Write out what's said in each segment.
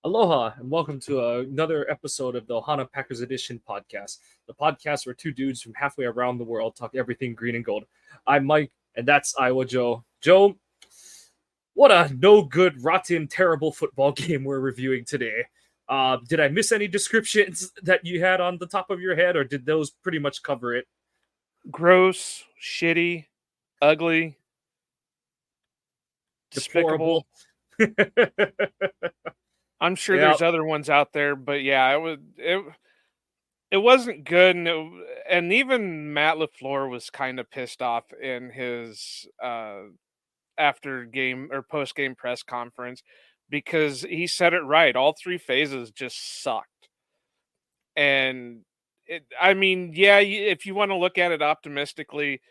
Aloha and welcome to another episode of the Ohana Packers Edition podcast, the podcast where two dudes from halfway around the world talk everything green and gold. I'm Mike, and that's Iowa Joe. Joe, what a no good, rotten, terrible football game we're reviewing today. Did I miss any descriptions that you had on the top of your head, or did those pretty much cover it? Gross, shitty, ugly, despicable. I'm sure there's other ones out there, but yeah, it wasn't good, and even Matt LaFleur was kind of pissed off in his after game or post game press conference because he said it right. All three phases just sucked, and if you want to look at it optimistically,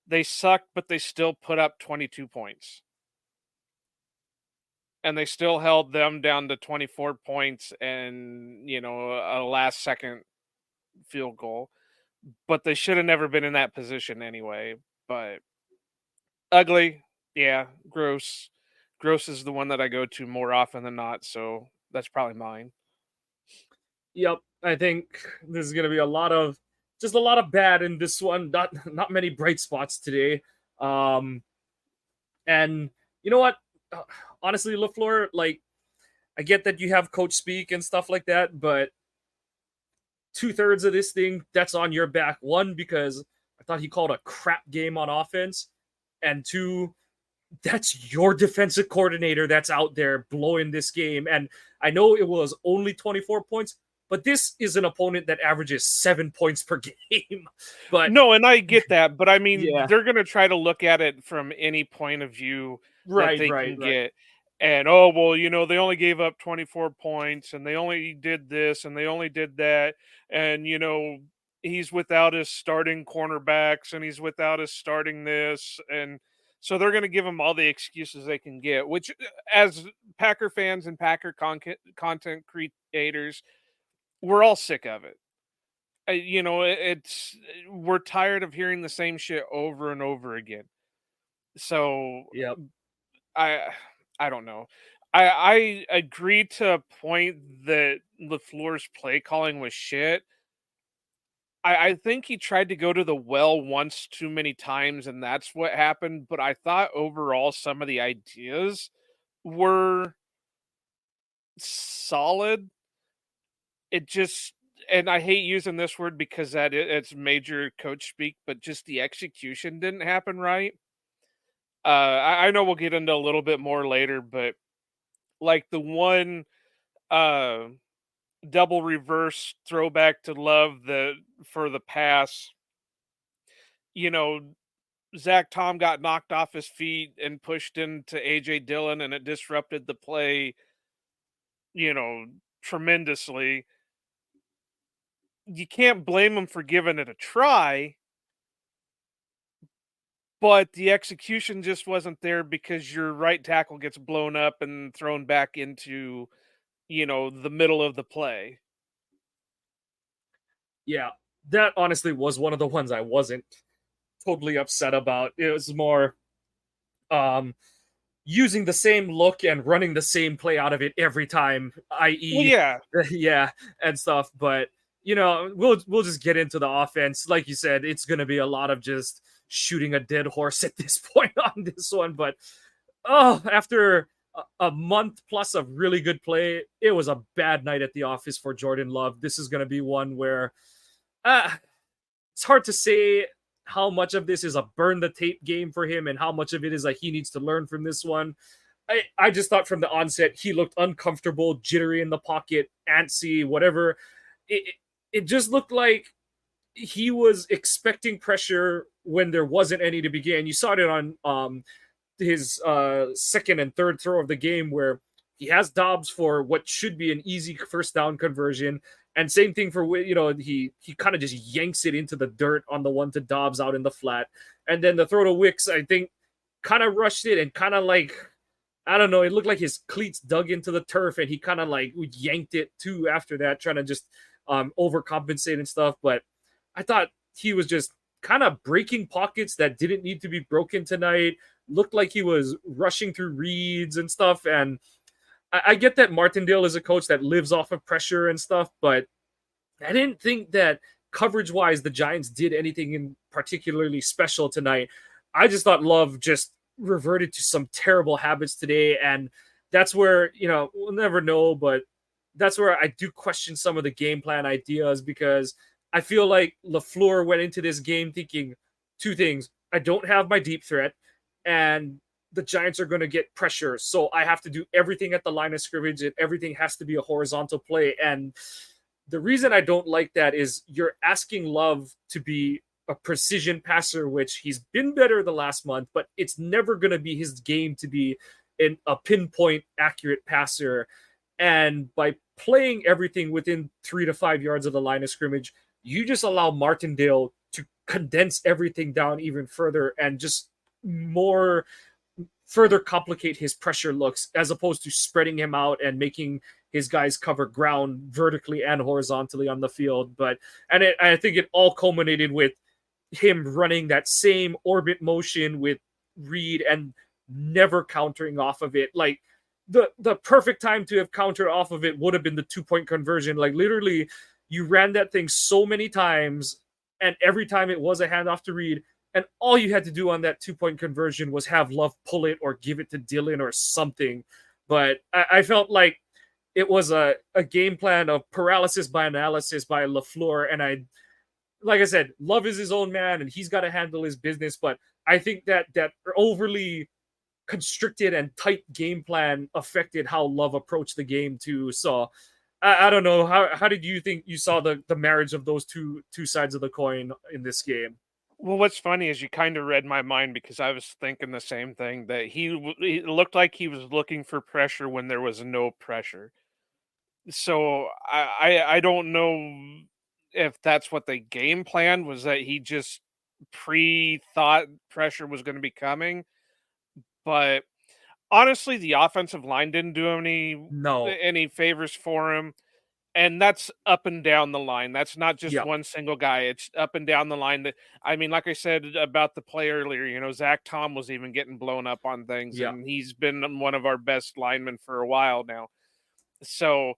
they sucked, but they still put up 22 points. And they still held them down to 24 points and, a last second field goal. But they should have never been in that position anyway. But ugly, yeah, gross. Gross is the one that I go to more often than not, so that's probably mine. Yep, I think there's going to be a lot of bad in this one. Not many bright spots today. And you know what? Honestly, LaFleur, I get that you have coach speak and stuff like that, but 2/3 of this thing, that's on your back. One, because I thought he called a crap game on offense, and two, that's your defensive coordinator that's out there blowing this game. And I know it was only 24 points, but this is an opponent that averages 7 points per game. But no, and I get that, but I mean, yeah. They're going to try to look at it from any point of view that they can get. And, they only gave up 24 points and they only did this and they only did that. And, he's without his starting cornerbacks and he's without his starting this. And so they're going to give him all the excuses they can get, which as Packer fans and Packer content creators, we're all sick of it. We're tired of hearing the same shit over and over again. So, yep. I don't know. I agree to a point that LaFleur's play calling was shit. I think he tried to go to the well once too many times, and that's what happened. But I thought overall some of the ideas were solid. It just, and I hate using this word because it's major coach speak, but just the execution didn't happen right. I know we'll get into a little bit more later, but like the one double reverse throwback to Love for the pass, Zach Tom got knocked off his feet and pushed into AJ Dillon and it disrupted the play, tremendously. You can't blame him for giving it a try. But the execution just wasn't there because your right tackle gets blown up and thrown back into, the middle of the play. Yeah, that honestly was one of the ones I wasn't totally upset about. It was more using the same look and running the same play out of it every time, i.e. yeah, and stuff. But, we'll just get into the offense. Like you said, it's going to be a lot of just shooting a dead horse at this point on this one. But after a month plus of really good play, it was a bad night at the office for Jordan Love. This is going to be one where it's hard to say how much of this is a burn the tape game for him and how much of it is like he needs to learn from this one. I just thought from the onset he looked uncomfortable, jittery in the pocket, antsy, whatever. It just looked like he was expecting pressure when there wasn't any to begin. You saw it on his second and third throw of the game where he has Dobbs for what should be an easy first down conversion. And same thing for, he kind of just yanks it into the dirt on the one to Dobbs out in the flat. And then the throw to Wicks, I think, kind of rushed it and kind of I don't know, it looked like his cleats dug into the turf and he kind of yanked it too after that, trying to just overcompensate and stuff. But I thought he was just kind of breaking pockets that didn't need to be broken tonight. Looked like he was rushing through reads and stuff. And I get that Martindale is a coach that lives off of pressure and stuff, but I didn't think that coverage wise the Giants did anything in particularly special tonight. I just thought Love just reverted to some terrible habits today, and that's where we'll never know, but that's where I do question some of the game plan ideas because I feel like LaFleur went into this game thinking two things: I don't have my deep threat, and the Giants are going to get pressure, so I have to do everything at the line of scrimmage, and everything has to be a horizontal play. And the reason I don't like that is you're asking Love to be a precision passer, which he's been better the last month, but it's never going to be his game to be a pinpoint accurate passer. And by playing everything within 3 to 5 yards of the line of scrimmage, you just allow Martindale to condense everything down even further and just more further complicate his pressure looks as opposed to spreading him out and making his guys cover ground vertically and horizontally on the field. I think it all culminated with him running that same orbit motion with Reed and never countering off of it. Like the perfect time to have countered off of it would have been the 2-point conversion. Like literally, you ran that thing so many times, and every time it was a handoff to Reed, and all you had to do on that 2-point conversion was have Love pull it or give it to Dylan or something. But I felt like it was a game plan of paralysis by analysis by LaFleur. And like I said, Love is his own man and he's got to handle his business. But I think that overly constricted and tight game plan affected how Love approached the game too. So I don't know. How did you think you saw the marriage of those two sides of the coin in this game? Well, what's funny is you kind of read my mind because I was thinking the same thing, that he looked like he was looking for pressure when there was no pressure. So I don't know if that's what the game plan was, that he just pre-thought pressure was going to be coming. But honestly, the offensive line didn't do No. any favors for him. And that's up and down the line. That's not just Yep. one single guy. It's up and down the line. That, I mean, like I said about the play earlier, Zach Tom was even getting blown up on things, Yep. and he's been one of our best linemen for a while now. So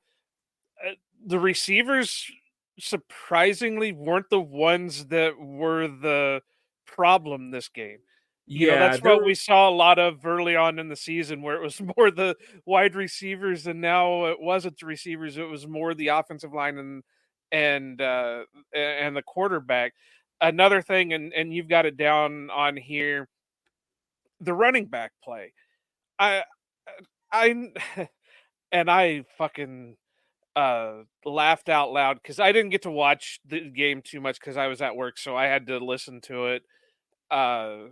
the receivers surprisingly weren't the ones that were the problem this game. Yeah, That's what we saw a lot of early on in the season, where it was more the wide receivers, and now it wasn't the receivers, it was more the offensive line and the quarterback. Another thing, and you've got it down on here, the running back play. I I and I fucking laughed out loud because I didn't get to watch the game too much because I was at work, so I had to listen to it. Uh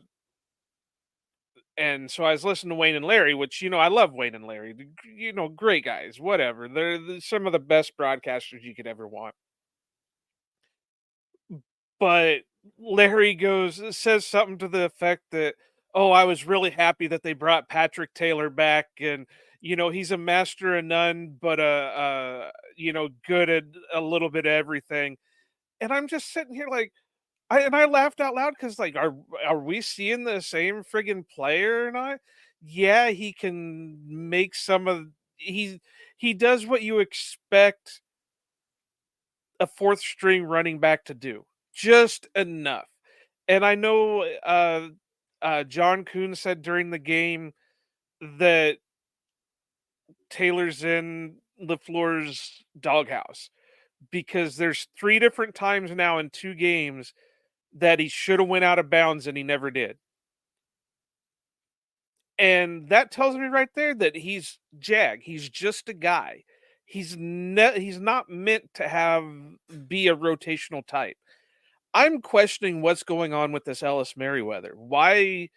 And so I was listening to Wayne and Larry, which, I love Wayne and Larry. Great guys, whatever. They're some of the best broadcasters you could ever want. But Larry says something to the effect that, oh, I was really happy that they brought Patrick Taylor back. And, he's a master of none, but, good at a little bit of everything. And I'm just sitting here like, I laughed out loud because, like, are we seeing the same friggin' player or not? Yeah, he can make some of he does what you expect a fourth string running back to do, just enough. And I know John Kuhn said during the game that Taylor's in LaFleur's doghouse because there's 3 different times now in 2 games that he should have went out of bounds and he never did. And that tells me right there that he's Jag. He's just a guy. He's not meant to be a rotational type. I'm questioning what's going on with this Ellis Merriweather. Why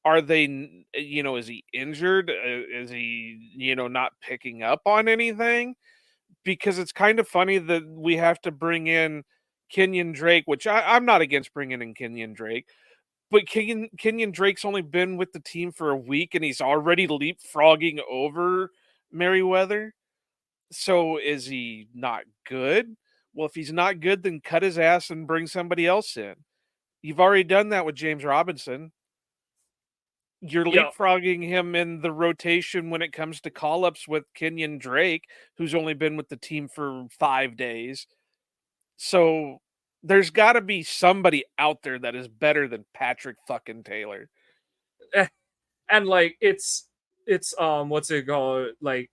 are they, is he injured? Is he, not picking up on anything? Because it's kind of funny that we have to bring in Kenyon Drake, which I'm not against bringing in Kenyon Drake, but Kenyon Drake's only been with the team for a week and he's already leapfrogging over Merriweather. So is he not good? Well, if he's not good, then cut his ass and bring somebody else in. You've already done that with James Robinson. You're leapfrogging him in the rotation when it comes to call-ups with Kenyon Drake, who's only been with the team for 5 days. So, there's gotta be somebody out there that is better than Patrick fucking Taylor. And, like, it's, what's it called? Like,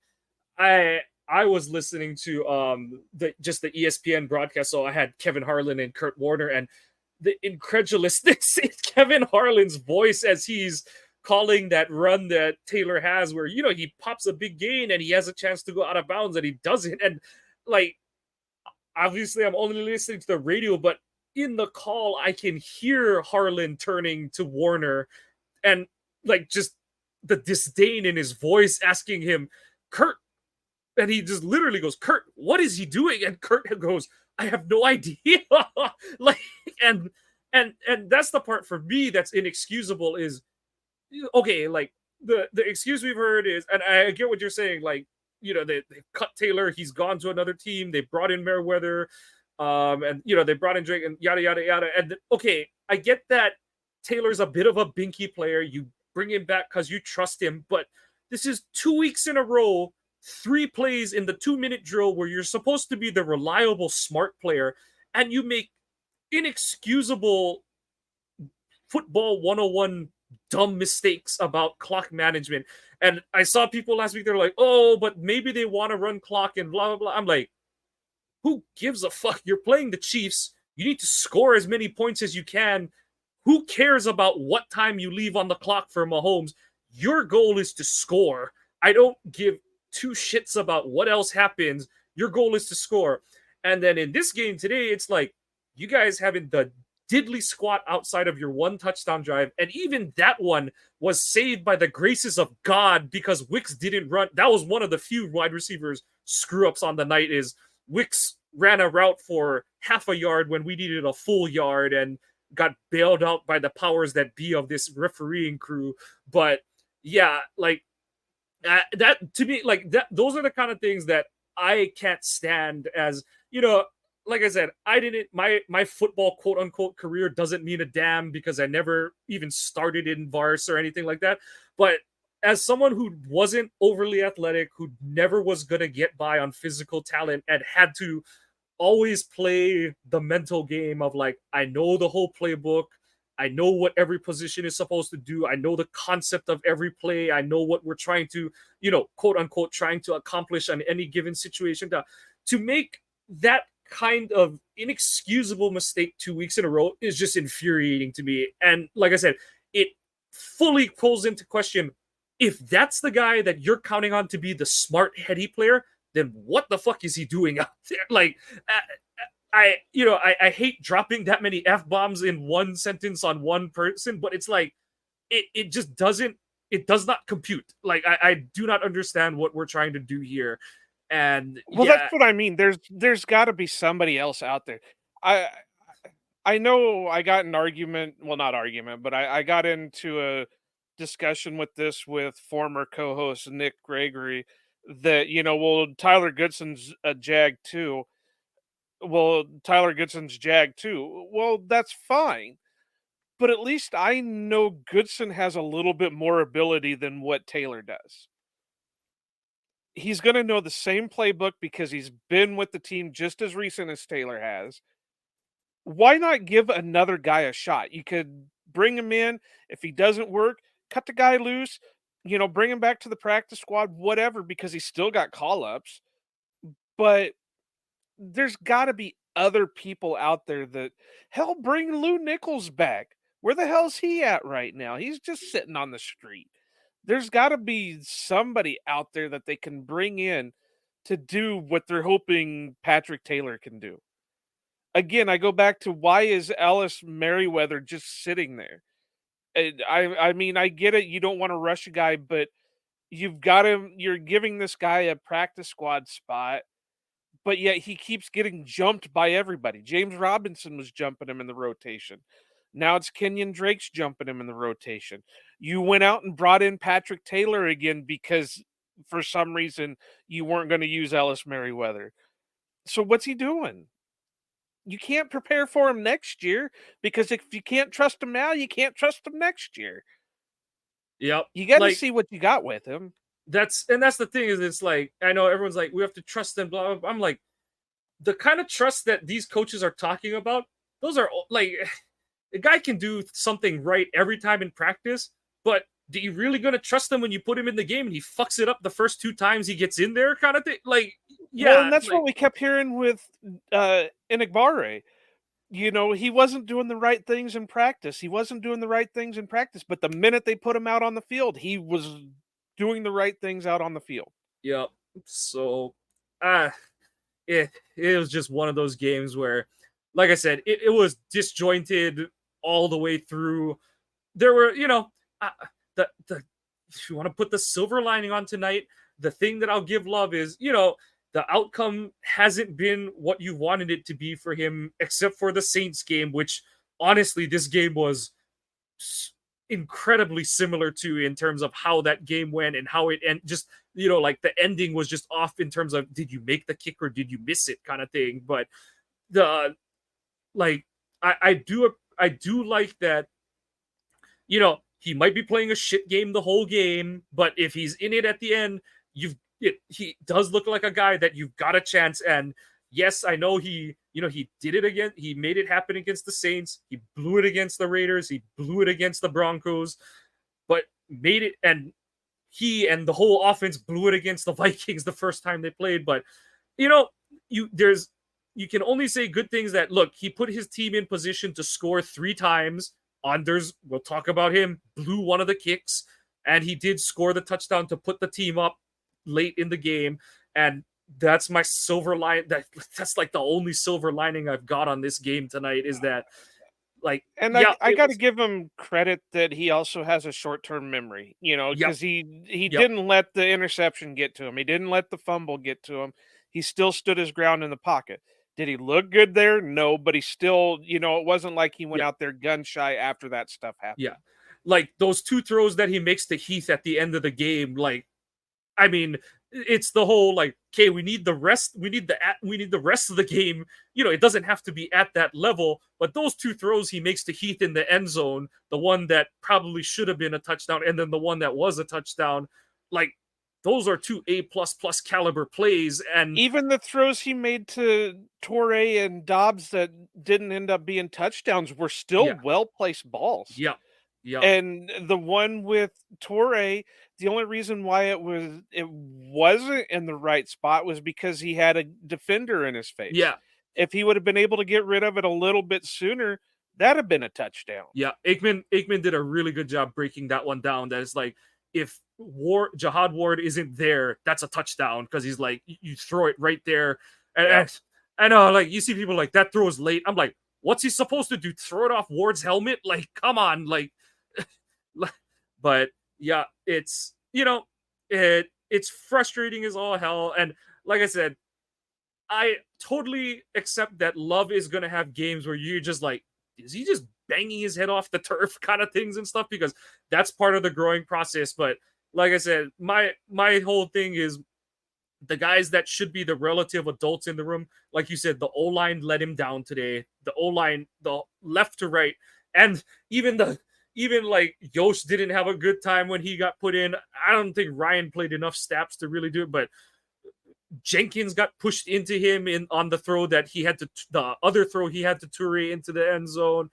I was listening to, the ESPN broadcast, so I had Kevin Harlan and Kurt Warner, and the incredulousness in Kevin Harlan's voice as he's calling that run that Taylor has, where, you know, he pops a big gain and he has a chance to go out of bounds and he doesn't. And, like, obviously I'm only listening to the radio, but in the call I can hear Harlan turning to Warner and, like, just the disdain in his voice, asking him, Kurt, and he just literally goes, Kurt, what is he doing? And Kurt goes, I have no idea. Like, and that's the part for me that's inexcusable. Is, okay, like, the excuse we've heard is, and I get what you're saying, like, you know, they cut Taylor, he's gone to another team, they brought in Merriweather, and, you know, they brought in Drake and yada yada yada. And okay, I get that Taylor's a bit of a binky player, you bring him back because you trust him, but this is 2 weeks in a row, 3 plays in the 2-minute drill where you're supposed to be the reliable smart player, and you make inexcusable football 101 dumb mistakes about clock management. And I saw people last week, they're like, oh, but maybe they want to run clock and blah blah blah. I'm like, who gives a fuck? You're playing the Chiefs, you need to score as many points as you can. Who cares about what time you leave on the clock for Mahomes? Your goal is to score. I don't give 2 shits about what else happens. Your goal is to score. And then in this game today, it's like, you guys haven't the diddly squat outside of your 1 touchdown drive. And even that one was saved by the graces of God, because Wicks didn't run. That was one of the few wide receivers screw ups on the night, is Wicks ran a route for half a yard when we needed a full yard and got bailed out by the powers that be of this refereeing crew. But yeah, like, that to me, like, that, those are the kind of things that I can't stand. As you know, like I said, I didn't, my football quote unquote career doesn't mean a damn, because I never even started in Vars or anything like that. But as someone who wasn't overly athletic, who never was gonna get by on physical talent, and had to always play the mental game of, like, I know the whole playbook, I know what every position is supposed to do, I know the concept of every play, I know what we're trying to, you know, quote unquote, trying to accomplish on any given situation. To make that kind of inexcusable mistake 2 weeks in a row is just infuriating to me. And like I said, it fully pulls into question, if that's the guy that you're counting on to be the smart, heady player, then what the fuck is he doing out there? Like, I hate dropping that many F-bombs in one sentence on one person, but it's like, it just doesn't, it does not compute. Like, I do not understand what we're trying to do here. And well, yeah, that's what I mean. There's got to be somebody else out there. I I know I got an argument, well, not argument, but I got into a discussion with this with former co-host Nick Gregory, that, you know, well, Tyler Goodson's a Jag too. Well, Tyler Goodson's Jag too. Well, that's fine. But at least I know Goodson has a little bit more ability than what Taylor does. He's going to know the same playbook because he's been with the team just as recent as Taylor has. Why not give another guy a shot? You could bring him in. If he doesn't work, cut the guy loose, you know, bring him back to the practice squad, whatever, because he's still got call ups. But there's got to be other people out there that, hell, bring Lou Nichols back. Where the hell's he at right now? He's just sitting on the street. There's got to be somebody out there that they can bring in to do what they're hoping Patrick Taylor can do. Again, I go back to, why is Ellis Merriweather just sitting there? I mean, I get it. You don't want to rush a guy, but you've got him. You're giving this guy a practice squad spot, but yet he keeps getting jumped by everybody. James Robinson was jumping him in the rotation. Now it's Kenyon Drake's jumping him in the rotation. You went out and brought in Patrick Taylor again because for some reason you weren't going to use Ellis Merriweather. So what's he doing? You can't prepare for him next year, because if you can't trust him now, you can't trust him next year. Yep. You got to see what you got with him. That's the thing is, it's like, I know everyone's like, we have to trust them, blah, blah, blah. I'm like, the kind of trust that these coaches are talking about, those are like, the guy can do something right every time in practice, but do you really gonna trust him when you put him in the game and he fucks it up the first 2 times he gets in there, kind of thing? Like, Well, yeah, and that's like, what we kept hearing with Inigbare. He wasn't doing the right things in practice. He wasn't doing the right things in practice, but the minute they put him out on the field, he was doing the right things out on the field. yeah. So, uh, it was just one of those games where, like I said, it was disjointed all the way through. There were, uh, the if you want to put the silver lining on tonight, the thing that I'll give love is, the outcome hasn't been what you wanted it to be for him, except for the Saints game, which honestly, this game was incredibly similar to, in terms of how that game went and how it end. Just, like the ending was just off in terms of, did you make the kick or did you miss it, kind of thing. But the like, I do like that. He might be playing a shit game the whole game, but if he's in it at the end, he does look like a guy that you've got a chance. And yes, I know he did it again. He made it happen against the Saints. He blew it against the Raiders. He blew it against the Broncos, but made it. And he and the whole offense blew it against the Vikings the first time they played. But you know, you can only say good things. That, look, he put his team in position to score 3 times. Anders, we'll talk about him, blew one of the kicks, and he did score the touchdown to put the team up late in the game. And that's my silver line. That's like the only silver lining I've got on this game tonight, is that, like, And yeah, I got to give him credit that he also has a short-term memory, yep, because he yep, didn't let the interception get to him. He didn't let the fumble get to him. He still stood his ground in the pocket. Did he look good there? No, but he still, it wasn't like he went yeah, out there gun shy after that stuff yeah. happened. Like those 2 throws that he makes to Heath at the end of the game, like, I mean, it's the whole, like, okay, we need the rest. We need the rest of the game. It doesn't have to be at that level, but those 2 throws he makes to Heath in the end zone, the one that probably should have been a touchdown, and then the one that was a touchdown, like, those are 2 A++ caliber plays. And Even the throws he made to Torrey and Dobbs that didn't end up being touchdowns were still yeah, well-placed balls. yeah, yeah, And the one with Torrey, the only reason why it wasn't in the right spot was because he had a defender in his face. yeah, If he would have been able to get rid of it a little bit sooner, that'd have been a touchdown. yeah. Aikman did a really good job breaking that one down. That is like, if Jihad Ward isn't there, that's a touchdown, because he's like, you throw it right there. And, Yep. I know, like, you see people like, that throw is late. I'm like, what's he supposed to do? Throw it off Ward's helmet? Like, come on, like. But yeah, it's frustrating as all hell. And like I said, I totally accept that Love is gonna have games where you're just like, is he just banging his head off the turf, kind of things and stuff, because that's part of the growing process. But like I said, my whole thing is, the guys that should be the relative adults in the room, like you said, the O-line let him down today. The O-line, the left to right, and even like Yost didn't have a good time when he got put in. I don't think Ryan played enough snaps to really do it, but Jenkins got pushed into him on the throw that he had to, the other throw he had to Toure into the end zone.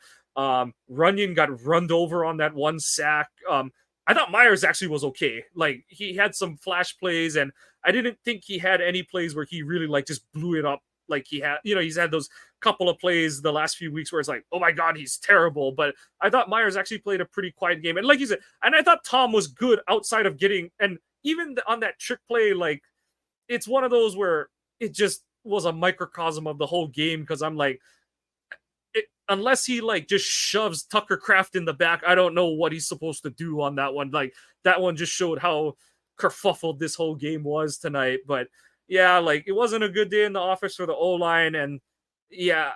Runyon got runned over on that one sack. I thought Myers actually was okay. Like, he had some flash plays, and I didn't think he had any plays where he really, like, just blew it up. Like, he's had those couple of plays the last few weeks where it's like, oh my God, he's terrible. But I thought Myers actually played a pretty quiet game. And like you said, and I thought Tom was good outside of getting, and even on that trick play, like, it's one of those where it just was a microcosm of the whole game, because I'm like, unless he, like, just shoves Tucker Kraft in the back, I don't know what he's supposed to do on that one. Like, that one just showed how kerfuffled this whole game was tonight. But yeah, like, it wasn't a good day in the office for the O-line. And yeah,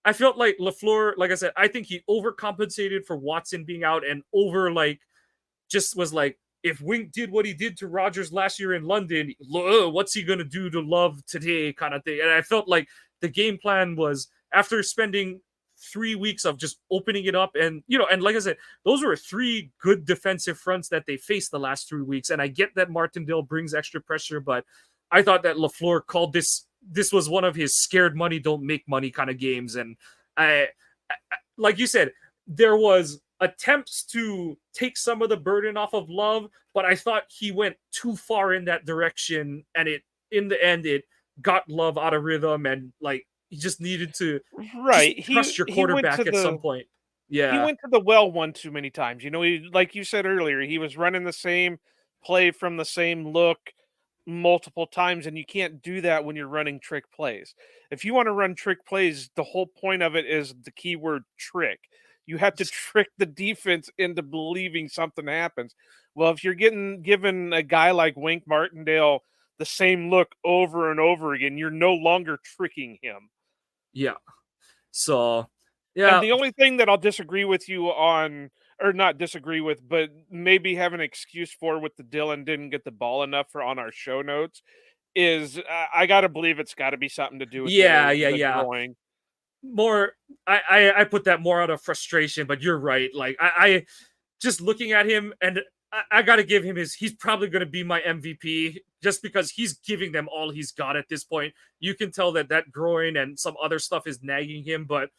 I felt like LaFleur, like I said, I think he overcompensated for Watson being out, and just was like, if Wink did what he did to Rodgers last year in London, what's he going to do to Love today, kind of thing. And I felt like the game plan was, after spending 3 weeks of just opening it up. And, and like I said, those were 3 good defensive fronts that they faced the last 3 weeks. And I get that Martindale brings extra pressure, but I thought that LaFleur called this was one of his scared money, don't make money kind of games. And I like you said, there was attempts to take some of the burden off of Love, but I thought he went too far in that direction, and in the end it got Love out of rhythm, and like he just needed to trust your quarterback at some point. Yeah. He went to the well one too many times. Like you said earlier, he was running the same play from the same look multiple times, and you can't do that when you're running trick plays. If you want to run trick plays, the whole point of it is the keyword trick. You have to trick the defense into believing something happens. Well, if you're given a guy like Wink Martindale the same look over and over again, you're no longer tricking him. Yeah. So, yeah. And the only thing that I'll disagree with you on, or not disagree with, but maybe have an excuse for with the Dylan didn't get the ball enough for on our show notes is I got to believe it's got to be something to do with the groin. More, I put that more out of frustration, but you're right. Like I just looking at him, and I got to give him he's probably going to be my MVP just because he's giving them all he's got at this point. You can tell that groin and some other stuff is nagging him, but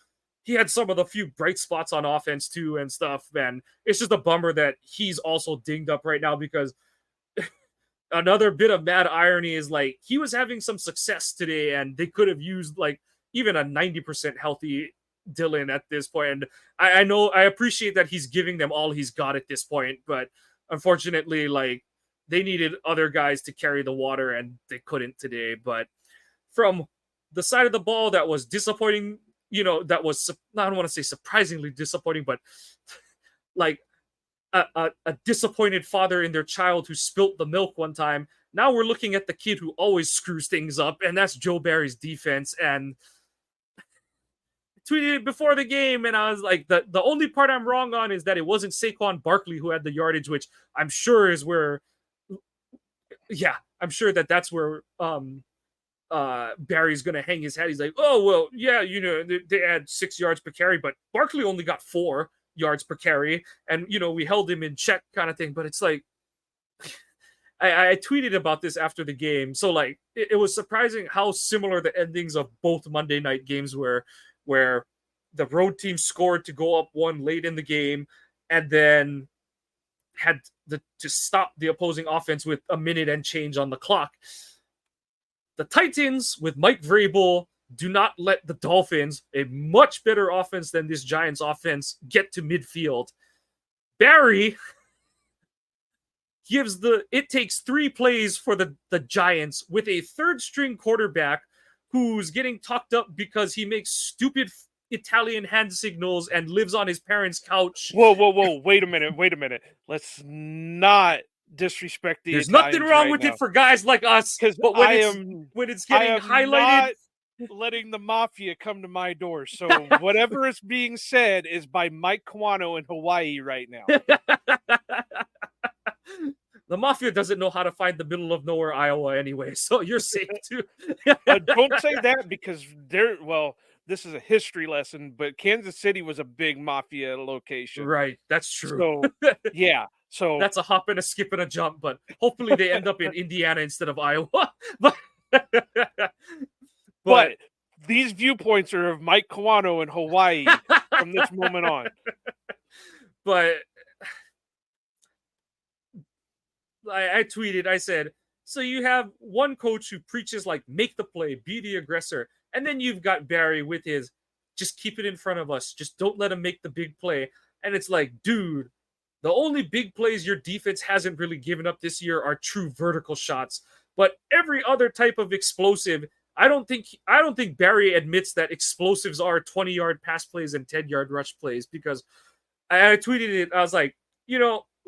he had some of the few bright spots on offense too and stuff. And it's just a bummer that he's also dinged up right now, because another bit of mad irony is like he was having some success today and they could have used like even a 90% healthy Dylan at this point. And I know I appreciate that he's giving them all he's got at this point, but unfortunately, like they needed other guys to carry the water and they couldn't today. But from the side of the ball that was disappointing, that was, I don't want to say surprisingly disappointing, but like a disappointed father in their child who spilt the milk one time. Now we're looking at the kid who always screws things up, and that's Joe Barry's defense. And tweeted it before the game, and I was like, the only part I'm wrong on is that it wasn't Saquon Barkley who had the yardage, which I'm sure is where, I'm sure that's where Barry's gonna hang his head. He's like, oh well, yeah, they had 6 yards per carry, but Barkley only got 4 yards per carry, and we held him in check kind of thing. But it's like, I tweeted about this after the game, so like it was surprising how similar the endings of both Monday night games were, where the road team scored to go up 1 late in the game, and then had to stop the opposing offense with a minute and change on the clock. The Titans with Mike Vrabel do not let the Dolphins, a much better offense than this Giants offense, get to midfield. Barry it takes 3 plays for the Giants with a third string quarterback who's getting talked up because he makes stupid Italian hand signals and lives on his parents' couch. Whoa. Wait a minute. Let's not disrespect the There's Italians nothing wrong with it for guys like us, but when it's getting highlighted, not letting the mafia come to my door. So whatever is being said is by Mike Kawano in Hawaii right now. The mafia doesn't know how to find the middle of nowhere, Iowa, anyway, so you're safe too. Don't say that, because this is a history lesson, but Kansas City was a big mafia location. Right, that's true. So, yeah. So that's a hop and a skip and a jump, but hopefully they end up in Indiana instead of Iowa. But these viewpoints are of Mike Kawano in Hawaii from this moment on. But I tweeted, I said, so you have one coach who preaches like, make the play, be the aggressor. And then you've got Barry with his, just keep it in front of us. Just don't let him make the big play. And it's like, dude, the only big plays your defense hasn't really given up this year are true vertical shots. But every other type of explosive, I don't think Barry admits that explosives are 20-yard pass plays and 10-yard rush plays, because I tweeted it. I was like,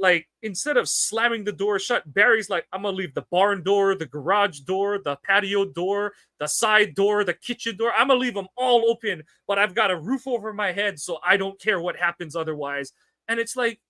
like instead of slamming the door shut, Barry's like, I'm going to leave the barn door, the garage door, the patio door, the side door, the kitchen door. I'm going to leave them all open, but I've got a roof over my head, so I don't care what happens otherwise. And it's like,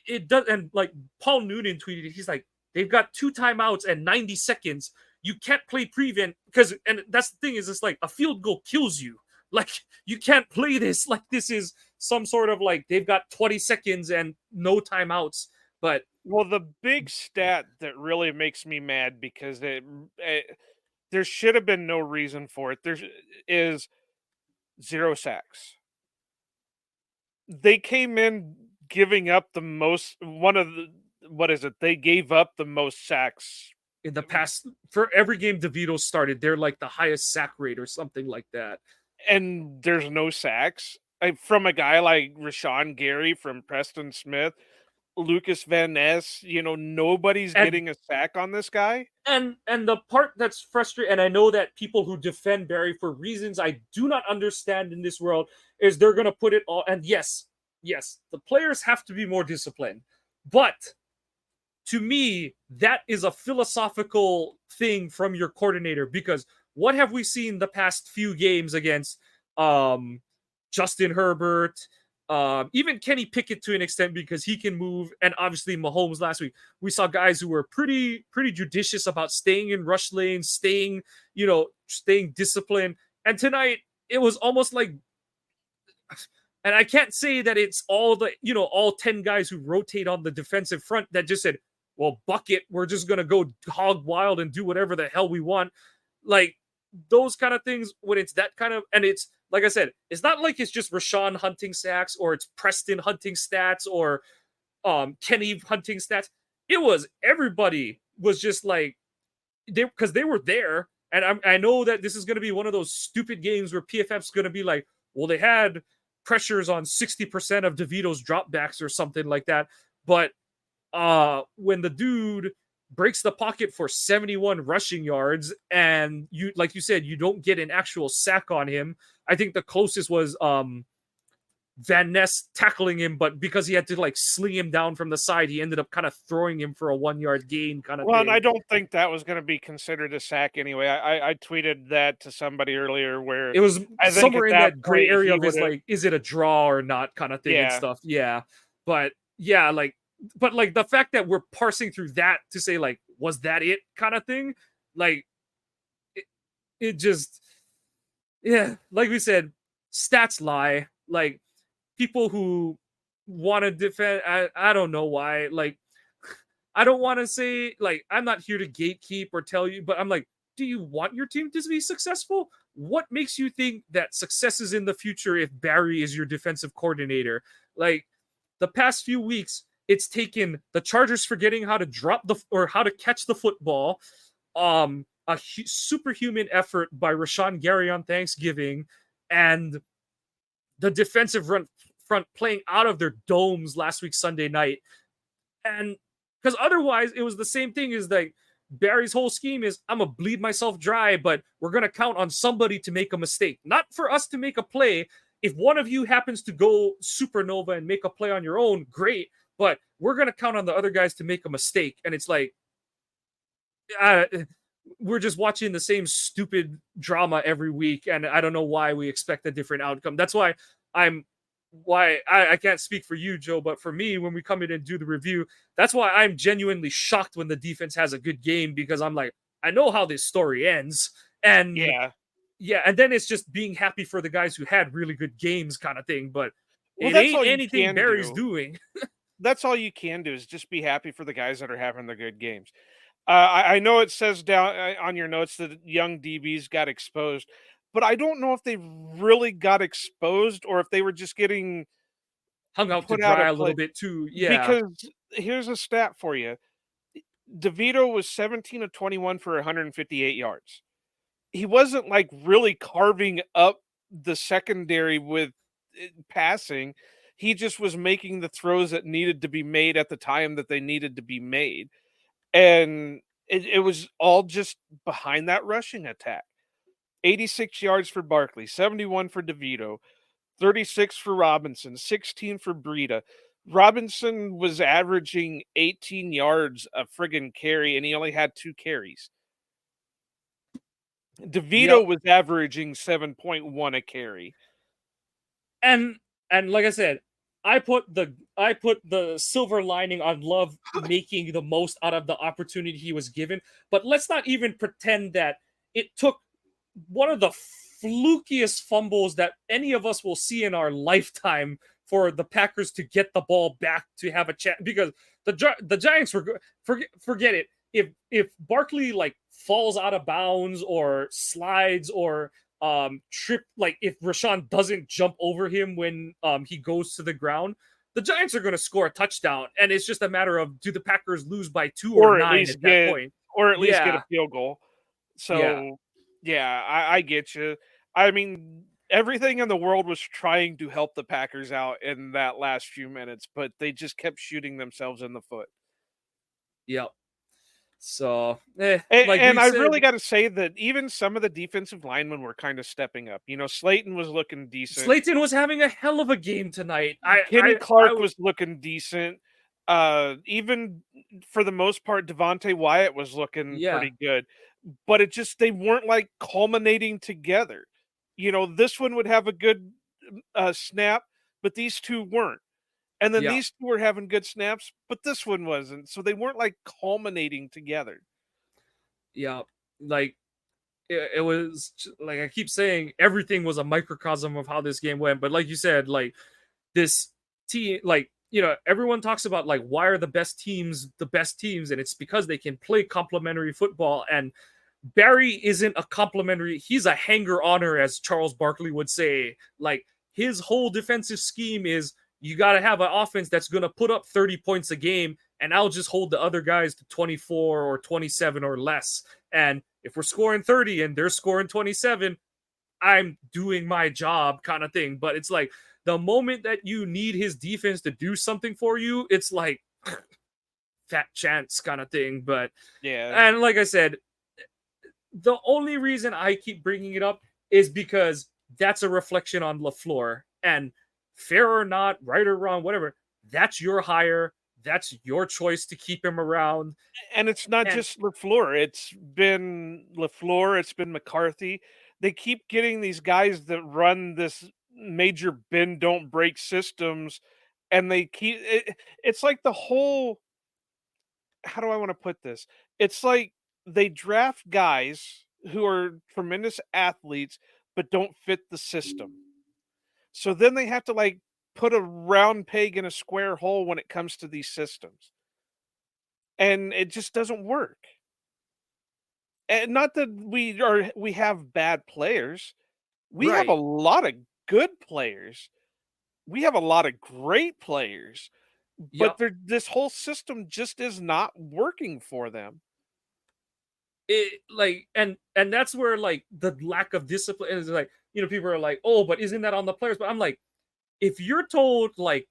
it does. And like Paul Noonan tweeted it, he's like, they've got 2 timeouts and 90 seconds. You can't play prevent because, and that's the thing is, it's like a field goal kills you. Like, you can't play this like this is some sort of like they've got 20 seconds and no timeouts. But well, the big stat that really makes me mad because there should have been no reason for it. There is 0 sacks. They came in giving up the most. One of the what is it? They gave up the most sacks in the past, for every game DeVito started, they're like the highest sack rate or something like that. And there's no sacks from a guy like Rashawn Gary, from Preston Smith, Lucas Van Ness. Nobody's getting a sack on this guy. And the part that's frustrating, and I know that people who defend Barry for reasons I do not understand in this world, is they're going to put it all. And yes, the players have to be more disciplined, but to me, that is a philosophical thing from your coordinator, because what have we seen the past few games against Justin Herbert, even Kenny Pickett to an extent, because he can move, and obviously Mahomes last week. We saw guys who were pretty judicious about staying in rush lanes, staying disciplined. And tonight it was almost like, and I can't say that it's all all 10 guys who rotate on the defensive front that just said, well, buck it, we're just going to go hog wild and do whatever the hell we want. Like, those kind of things, when it's that kind of, and it's, like I said, it's not like it's just Rashawn hunting sacks, or it's Preston hunting stats, or Kenny hunting stats. It was, everybody was just like, because they were there. And I know that this is going to be one of those stupid games where PFF's going to be like, well, they had pressures on 60% of DeVito's dropbacks or something like that. But when the dude breaks the pocket for 71 rushing yards, and you, like you said, you don't get an actual sack on him. I think the closest was Van Ness tackling him, but because he had to like sling him down from the side, he ended up kind of throwing him for a 1 yard gain kind of thing. Well, and I don't think that was going to be considered a sack anyway. I tweeted that to somebody earlier, where it was somewhere in that gray area of, is like, is it a draw or not kind of thing, and stuff. Yeah. But yeah, but the fact that we're parsing through that to say, like, was that it kind of thing? Like, it just, yeah, like we said, stats lie. Like, people who want to defend, I don't know why. Like, I don't want to say, like, I'm not here to gatekeep or tell you, but I'm like, do you want your team to be successful? What makes you think that success is in the future if Barry is your defensive coordinator? Like, the past few weeks, it's taken the Chargers forgetting how to how to catch the football, a superhuman effort by Rashawn Gary on Thanksgiving, and the defensive front playing out of their domes last week Sunday night. And because otherwise it was the same thing as like Barry's whole scheme is, I'm gonna bleed myself dry, but we're gonna count on somebody to make a mistake, not for us to make a play. If one of you happens to go supernova and make a play on your own, great, but we're gonna count on the other guys to make a mistake. And it's like, we're just watching the same stupid drama every week, and I don't know why we expect a different outcome. That's why I can't speak for you, Joe, but for me, when we come in and do the review, that's why I'm genuinely shocked when the defense has a good game, because I'm like, I know how this story ends. And and then it's just being happy for the guys who had really good games kind of thing. But it ain't anything Barry's doing. That's all you can do, is just be happy for the guys that are having the good games. I know it says down on your notes that young DBs got exposed, but I don't know if they really got exposed or if they were just getting hung out to dry a little bit too. Yeah. Because here's a stat for you. DeVito was 17 of 21 for 158 yards. He wasn't like really carving up the secondary with passing. He just was making the throws that needed to be made at the time that they needed to be made. And it was all just behind that rushing attack. 86 yards for Barkley, 71 for DeVito, 36 for Robinson, 16 for Breida. Robinson was averaging 18 yards a friggin' carry, and he only had 2 carries. DeVito was averaging 7.1 a carry. And like I said, I put the silver lining on Love making the most out of the opportunity he was given. But let's not even pretend that it took one of the flukiest fumbles that any of us will see in our lifetime for the Packers to get the ball back to have a chance, because the Giants were forget it. If Barkley like falls out of bounds or slides or trip, like if Rashawn doesn't jump over him when he goes to the ground, the Giants are going to score a touchdown, and it's just a matter of, do the Packers lose by 2 or 9 at that point? Or at least get a Yeah. field goal. Yeah. So, yeah, I get you. I mean, everything in the world was trying to help the Packers out in that last few minutes, but they just kept shooting themselves in the foot. Yep. So, like And we I said, really got to say that even some of the defensive linemen were kind of stepping up. You know, Slayton was looking decent. Slayton was having a hell of a game tonight. Kenny Clark was looking decent. Even for the most part, Devontae Wyatt was looking yeah, pretty good. But it just, they weren't like culminating together. You know, this one would have a good snap, but these two weren't. And then yeah, these two were having good snaps, but this one wasn't. So they weren't like culminating together. yeah. Like it was like I keep saying, everything was a microcosm of how this game went. But like you said, like this team, like, you know, everyone talks about like, why are the best teams the best teams, and it's because they can play complementary football. And Barry isn't a complimentary, he's a hanger-oner, as Charles Barkley would say. Like, his whole defensive scheme is, you got to have an offense that's going to put up 30 points a game, and I'll just hold the other guys to 24 or 27 or less. And if we're scoring 30 and they're scoring 27, I'm doing my job, kind of thing. But it's like, the moment that you need his defense to do something for you, it's like fat chance kind of thing. But yeah, and like I said, the only reason I keep bringing it up is because that's a reflection on LaFleur. And fair or not, right or wrong, whatever, that's your hire. That's your choice to keep him around. and it's not And just LaFleur. It's been LaFleur. It's been McCarthy. They keep getting these guys that run this major bend don't break systems, and they keep it's like the whole. How do I want to put this? It's like they draft guys who are tremendous athletes but don't fit the system. So then they have to like put a round peg in a square hole when it comes to these systems. And it just doesn't work. And not that we have bad players. We have a right. lot of good players. We have a lot of great players, but Yep. this whole system just is not working for them. It like, and that's where like the lack of discipline is. Like, you know, people are like, oh, but isn't that on the players? But I'm like, if you're told like,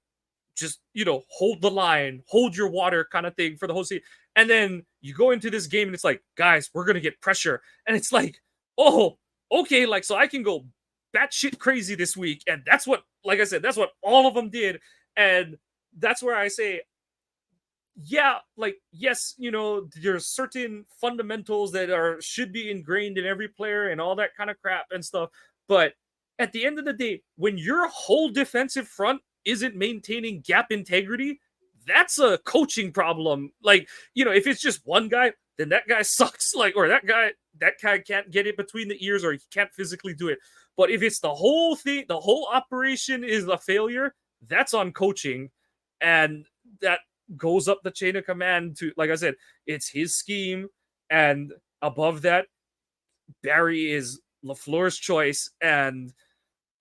just, you know, hold the line, hold your water kind of thing for the whole season, and then you go into this game and it's like, guys, we're gonna get pressure, and it's like, oh, okay, like, so I can go batshit crazy this week. And that's what, like I said, that's what all of them did. And that's where I say, yeah, like, yes, you know, there's certain fundamentals that are should be ingrained in every player and all that kind of crap and stuff. But at the end of the day, when your whole defensive front isn't maintaining gap integrity, that's a coaching problem. Like, you know, if it's just one guy, then that guy sucks. Like, or that guy can't get it between the ears, or he can't physically do it. But if it's the whole thing, the whole operation is a failure, that's on coaching. And that goes up the chain of command to, like I said, it's his scheme. And above that, Barry is LaFleur's choice. And,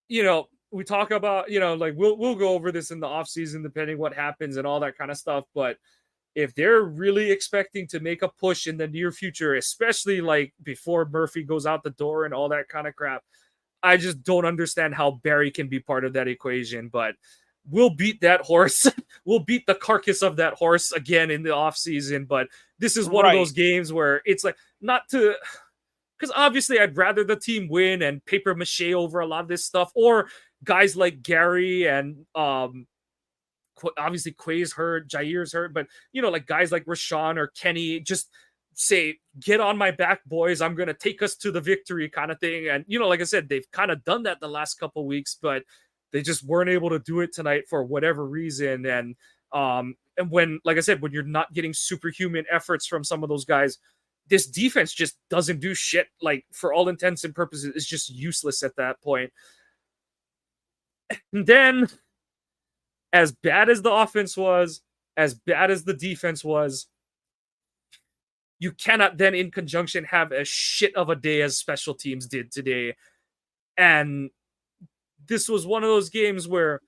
you know, we talk about, you know, like we'll go over this in the offseason, depending what happens and all that kind of stuff. But if they're really expecting to make a push in the near future, especially like before Murphy goes out the door and all that kind of crap, I just don't understand how Barry can be part of that equation. But we'll beat that horse. We'll beat the carcass of that horse again in the offseason. But this is one of Right. those games where it's like, not to, because obviously I'd rather the team win and paper mache over a lot of this stuff, or guys like Gary and obviously Quay's hurt, Jair's hurt, but, you know, like guys like Rashawn or Kenny just say, get on my back, boys, I'm gonna take us to the victory, kind of thing. And, you know, like I said, they've kind of done that the last couple weeks, but they just weren't able to do it tonight for whatever reason. And when, like I said, when you're not getting superhuman efforts from some of those guys, this defense just doesn't do shit. Like, for all intents and purposes, it's just useless at that point. And then, as bad as the offense was, as bad as the defense was, you cannot then in conjunction have as shit of a day as special teams did today. And this was one of those games where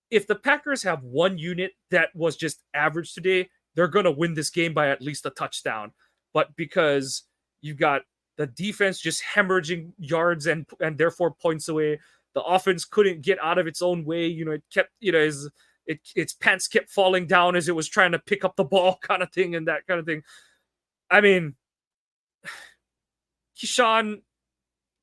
if the Packers have one unit that was just average today, they're going to win this game by at least a touchdown. But because you've got the defense just hemorrhaging yards and therefore points away, the offense couldn't get out of its own way. It kept, its pants kept falling down as it was trying to pick up the ball, kind of thing, and that kind of thing. I mean, Keyshawn,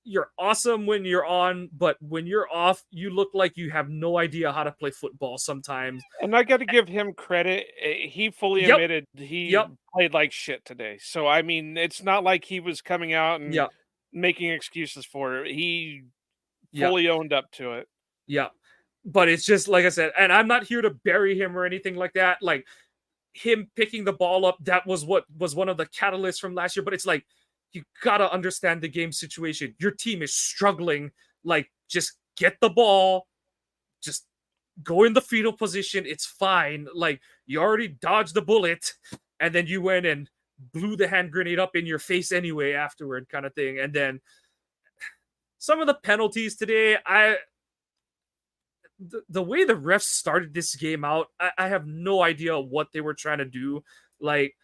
you're awesome when you're on, but when you're off, you look like you have no idea how to play football sometimes. And I got to give him credit. He fully admitted he played like shit today. So, I mean, it's not like he was coming out and making excuses for it. He fully owned up to it. Yeah. But it's just, like I said, and I'm not here to bury him or anything like that. Like, him picking the ball up, that was what was one of the catalysts from last year. But it's like, you gotta understand the game situation. Your team is struggling. Like, just get the ball, just go in the fetal position. It's fine. Like, you already dodged the bullet, and then you went and blew the hand grenade up in your face anyway afterward, kind of thing. And then some of the penalties today, the way the refs started this game out, I have no idea what they were trying to do. Like,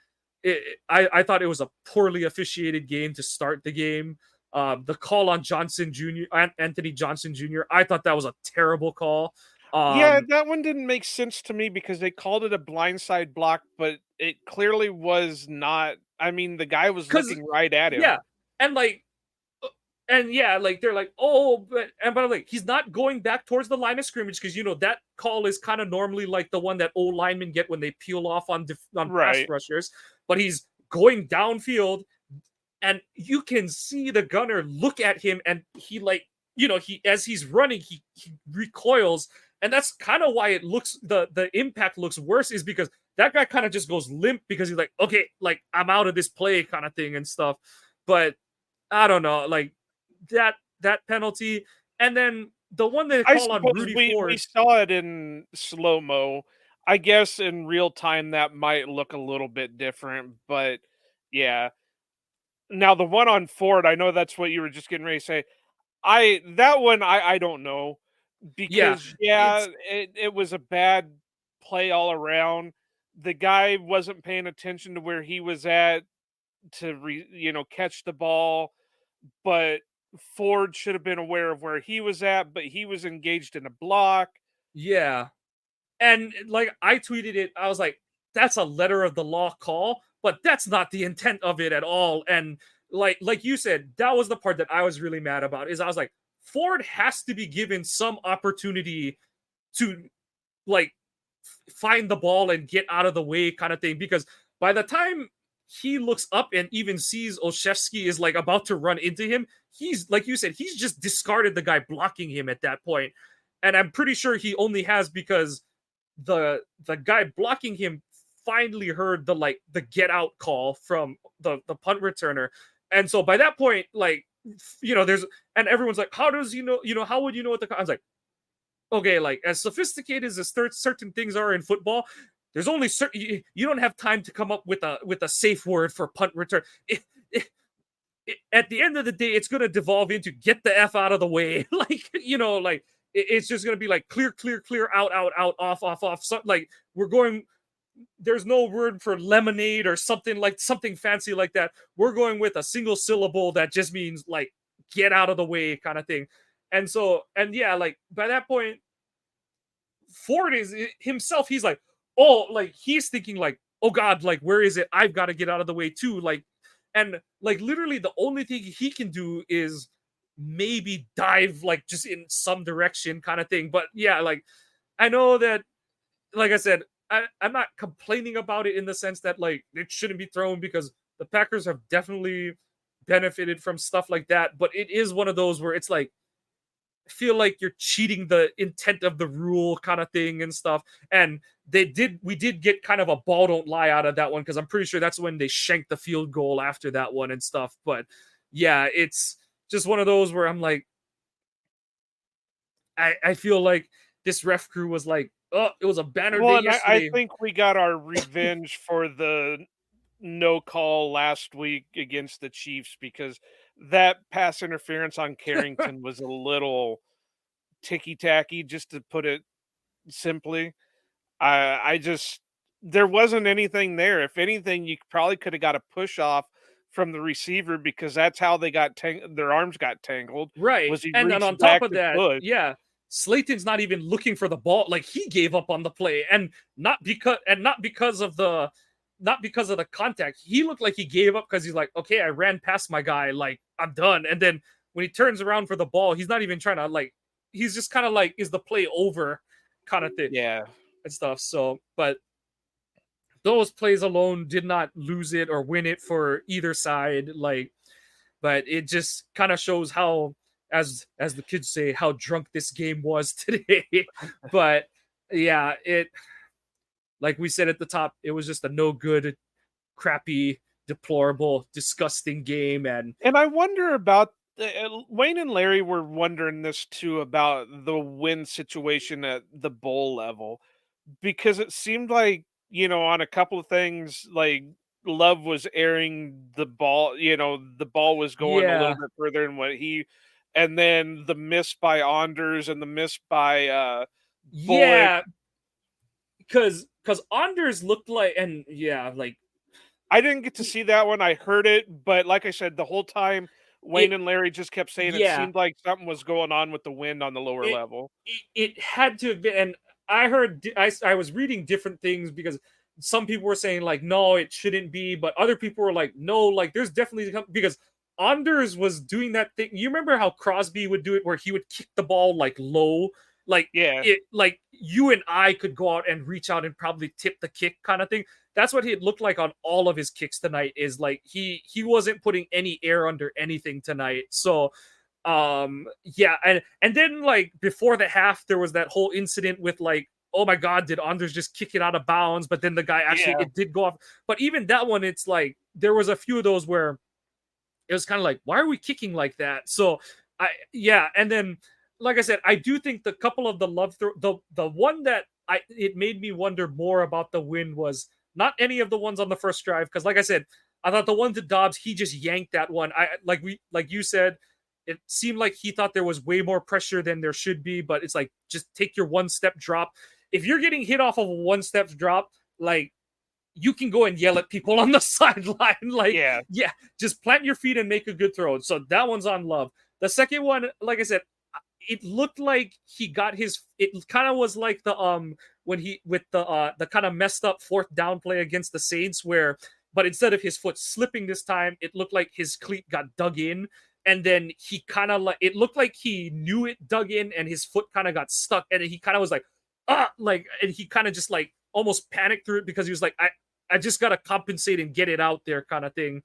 I thought it was a poorly officiated game to start the game. The call on Johnson Jr., Anthony Johnson Jr., I thought that was a terrible call. Yeah, that one didn't make sense to me because they called it a blindside block, but it clearly was not. I mean, the guy was looking right at him. Yeah, and they're like, oh, but like, he's not going back towards the line of scrimmage because that call is kind of normally like the one that old linemen get when they peel off on pass rushers, but he's going downfield, and you can see the gunner look at him, and he as he's running, he recoils, and that's kind of why it looks the impact looks worse, is because that guy kind of just goes limp because he's like, okay, like, I'm out of this play, kind of thing and stuff. But I don't know, like, that penalty, and then the one that they call on Rudy Ford. We saw it in slow-mo. I guess in real time that might look a little bit different, but yeah. Now the one on Ford, I know that's what you were just getting ready to say. That one I don't know, because it was a bad play all around. The guy wasn't paying attention to where he was at to catch the ball, but Ford should have been aware of where he was at, but he was engaged in a block. Yeah. And like, I tweeted it, I was like, that's a letter of the law call, but that's not the intent of it at all. And like you said, that was the part that I was really mad about, is I was like, Ford has to be given some opportunity to, like, find the ball and get out of the way, kind of thing, because by the time he looks up and even sees Olszewski is like about to run into him, he's, like you said, he's just discarded the guy blocking him at that point. And I'm pretty sure he only has because the guy blocking him finally heard the get out call from the punt returner. And so by that point, like, there's, and everyone's like, how does how would you know what the, I was like, okay, like, as sophisticated as certain things are in football, there's only certain, you don't have time to come up with a safe word for punt return. At the end of the day, it's going to devolve into get the F out of the way. Like, it's just going to be like clear, out, off. So, like, there's no word for lemonade or something fancy like that. We're going with a single syllable that just means, like, get out of the way, kind of thing. And so, and yeah, like, by that point, Ford is himself, he's like, oh, like, he's thinking like, oh God, like, where is it? I've got to get out of the way too. Like, and like, literally the only thing he can do is maybe dive, like, just in some direction, kind of thing. But yeah, like, I know that, like I said, I'm not complaining about it in the sense that, like, it shouldn't be thrown, because the Packers have definitely benefited from stuff like that. But it is one of those where it's like, feel like you're cheating the intent of the rule kind of thing and stuff. And we did get kind of a ball don't lie out of that one, because I'm pretty sure that's when they shanked the field goal after that one and stuff. But yeah, it's just one of those where I'm like, I feel like this ref crew was like, oh, it was a banner day Well, and I yesterday. think we got our revenge for the no call last week against the Chiefs, because that pass interference on Carrington was a little ticky-tacky, just to put it simply. I just there wasn't anything there. If anything, you probably could have got a push off from the receiver, because that's how they got their arms got tangled, Right. was he And then reached on top back of to that, push. yeah, Slayton's not even looking for the ball. Like, he gave up on the play, and not because of the contact. He looked like he gave up because he's like, okay, I ran past my guy, like, I'm done. And then when he turns around for the ball, he's not even trying to, like, he's just kind of like, is the play over kind of thing Yeah. and stuff. So, but those plays alone did not lose it or win it for either side. Like, but it just kind of shows how, as the kids say, how drunk this game was today. But yeah, it, like we said at the top, it was just a no good, crappy, deplorable, disgusting game. And And I wonder about Wayne and Larry were wondering this too, about the win situation at the bowl level, because it seemed like, on a couple of things, like Love was airing the ball, the ball was going a little yeah, bit further than what and then the miss by Anders and the miss by Bullock. yeah, because Anders looked like, and yeah, like I didn't get to see that one. I heard it, but like I said, the whole time it, Wayne and Larry just kept saying it yeah, seemed like something was going on with the wind on the lower it level. it had to have been. And I heard, I was reading different things, because some people were saying like, no, it shouldn't be, but other people were like, no, like, there's definitely, because Anders was doing that thing. You remember how Crosby would do it, where he would kick the ball like low, like Yeah, it, like you and I could go out and reach out and probably tip the kick kind of thing. That's what he looked like on all of his kicks tonight. Is like, he wasn't putting any air under anything tonight. So yeah, and then, like, before the half, there was that whole incident with, like, oh my god, did Anders just kick it out of bounds? But then the guy actually, yeah, it did go off. But even that one, it's like there was a few of those where it was kind of like, why are we kicking like that? So yeah, and then, like I said, I do think the couple of the love the one that it made me wonder more about the win was not any of the ones on the first drive, because like I said, I thought the one to Dobbs, he just yanked that one. Like you said, it seemed like he thought there was way more pressure than there should be, but it's like, just take your one step drop. If you're getting hit off of a one step drop, like, you can go and yell at people on the sideline. Like, yeah, yeah, just plant your feet and make a good throw. So that one's on Love. The second one, like I said, it looked like he got his, it kind of was like the when he, with the kind of messed up fourth down play against the Saints, where, but instead of his foot slipping this time, it looked like his cleat got dug in, and then he kind of, like, it looked like he knew it dug in and his foot kind of got stuck, and then he kind of was like, like, and he kind of just like almost panicked through it, because he was like, I just got to compensate and get it out there kind of thing.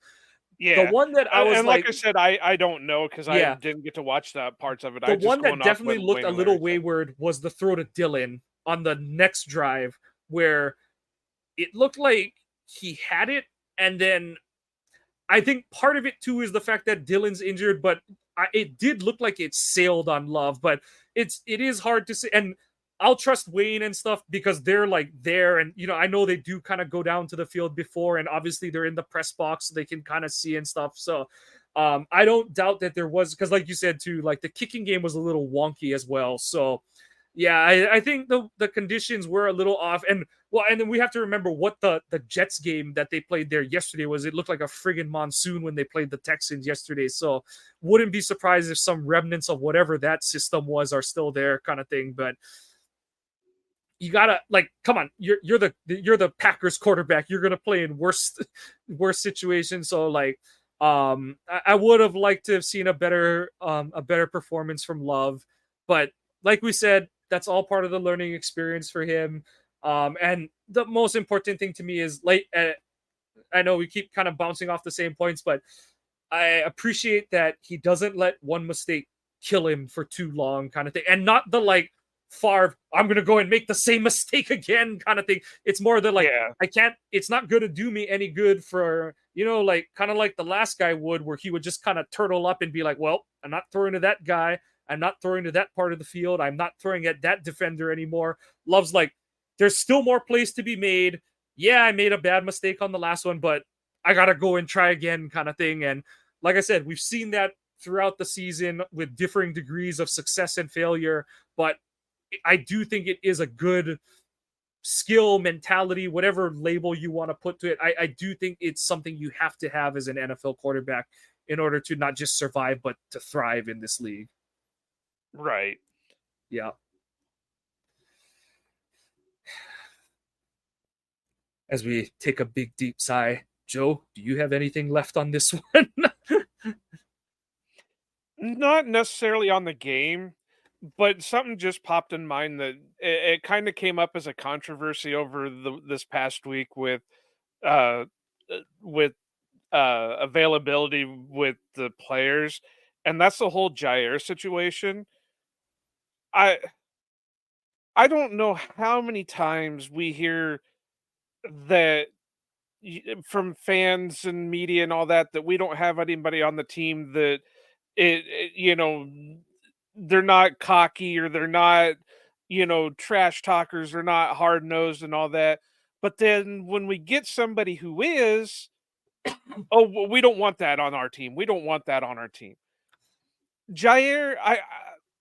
The yeah. one that I was And like like, I said, I don't know, because I yeah, didn't get to watch that parts of it. the I just one that going off what definitely looked Wayne a and little Larry said. wayward was the throw to Dylan on the next drive, where it looked like he had it, and then I think part of it too is the fact that Dylan's injured, but it did look like it sailed on Love. But it is hard to say, and I'll trust Wayne and stuff, because they're like there, and I know they do kind of go down to the field before, and obviously they're in the press box, so they can kind of see and stuff. So I don't doubt that there was, because like you said too, like, the kicking game was a little wonky as well. So yeah, I think the conditions were a little off, and well, and then we have to remember what the Jets game that they played there yesterday was. It looked like a friggin' monsoon when they played the Texans yesterday. So wouldn't be surprised if some remnants of whatever that system was are still there, kind of thing. But you gotta, like, come on, you're the Packers quarterback. You're gonna play in worse situations. So, like, I would have liked to have seen a better performance from Love, but like we said, that's all part of the learning experience for him. And the most important thing to me is, like, I know we keep kind of bouncing off the same points, but I appreciate that he doesn't let one mistake kill him for too long kind of thing. And not the like Favre, I'm gonna go and make the same mistake again kind of thing. It's more the like, I can't, it's not gonna do me any good for, you know, like kind of like the last guy would, where he would just kind of turtle up and be like, well, I'm not throwing to that guy, I'm not throwing to that part of the field, I'm not throwing at that defender anymore. Love's like, there's still more plays to be made. Yeah, I made a bad mistake on the last one, but I gotta go and try again kind of thing. And like I said, we've seen that throughout the season with differing degrees of success and failure, but I do think it is a good skill, mentality, whatever label you want to put to it. I do think it's something you have to have as an NFL quarterback in order to not just survive, but to thrive in this league. Right. Yeah. As we take a big, deep sigh, Joe, do you have anything left on this one? Not necessarily on the game, but something just popped in mind that it kind of came up as a controversy over this past week uh, with availability with the players, and that's the whole Jair situation. I don't know how many times we hear that from fans and media and all that we don't have anybody on the team that you know, they're not cocky or they're not, you know, trash talkers, they're not hard nosed and all that. But then when we get somebody who is, oh, well, we don't want that on our team. We don't want that on our team. Jair,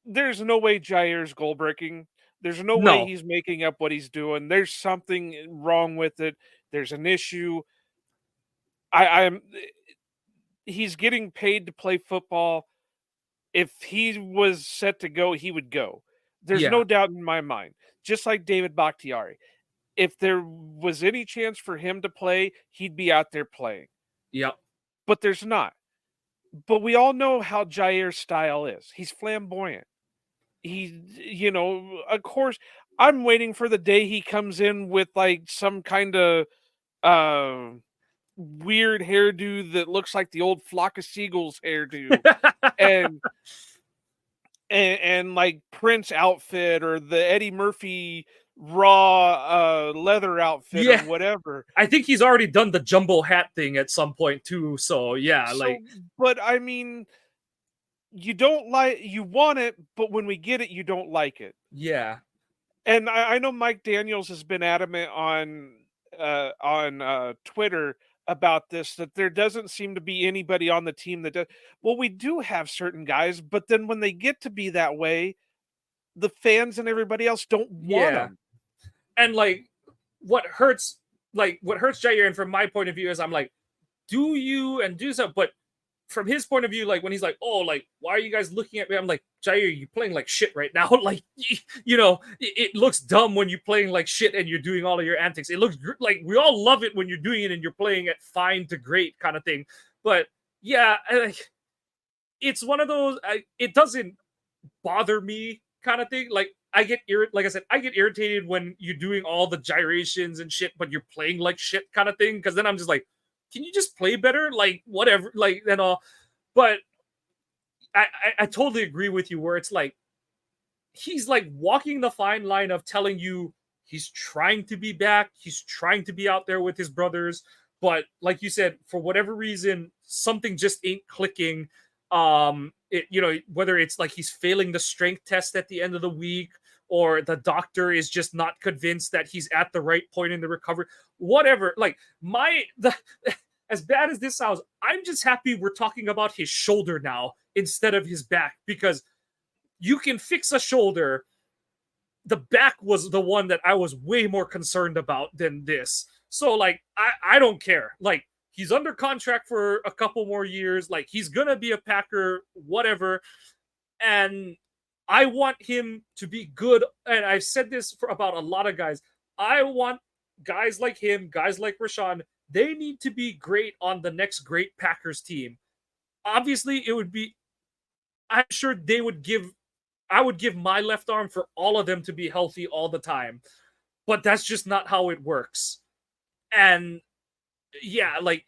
there's no way Jair's goal breaking. There's no way No. he's making up what he's doing. There's something wrong with it. There's an issue. I'm he's getting paid to play football. If he was set to go, he would go. There's Yeah. no doubt in my mind. Just like David Bakhtiari. If there was any chance for him to play, he'd be out there playing. Yep. But there's not. But we all know how Jair's style is. He's flamboyant. He, you know, of course, I'm waiting for the day he comes in with like some kind of weird hairdo that looks like the old Flock of Seagulls hairdo. and and like Prince outfit or the Eddie Murphy raw leather outfit or whatever. I think he's already done the jumbo hat thing at some point too. So yeah, like, but I mean, you want it, but when we get it, you don't like it. Yeah. And I know Mike Daniels has been adamant on Twitter about this, that there doesn't seem to be anybody on the team that does. Well, we do have certain guys, but then when they get to be that way, the fans and everybody else don't want them. And like what hurts Jair, and from my point of view, is I'm like, do you and do so, but from his point of view, like when he's like, oh, like, why are you guys looking at me? I'm like, Jair, you're playing like shit right now. Like, you know, it looks dumb when you're playing like shit and you're doing all of your antics. It looks like we all love it when you're doing it and you're playing at fine to great kind of thing. But yeah, it's one of those, it doesn't bother me kind of thing. Like, like I said, I get irritated when you're doing all the gyrations and shit, but you're playing like shit kind of thing. Because then I'm just like, can you just play better? Like, whatever, like, and all. But I totally agree with you where it's like, he's like walking the fine line of telling you he's trying to be back, he's trying to be out there with his brothers, but like you said, for whatever reason, something just ain't clicking. You know, whether it's like he's failing the strength test at the end of the week, or the doctor is just not convinced that he's at the right point in the recovery, whatever. Like, as bad as this sounds, I'm just happy we're talking about his shoulder now instead of his back, because you can fix a shoulder. The back was the one that I was way more concerned about than this. So like, I don't care. Like, he's under contract for a couple more years. Like, he's gonna be a Packer, whatever. And I want him to be good. And I've said this about a lot of guys. I want guys like him, guys like Rashawn, they need to be great on the next great Packers team. Obviously, it would be, I'm sure I would give my left arm for all of them to be healthy all the time. But that's just not how it works. And yeah, like,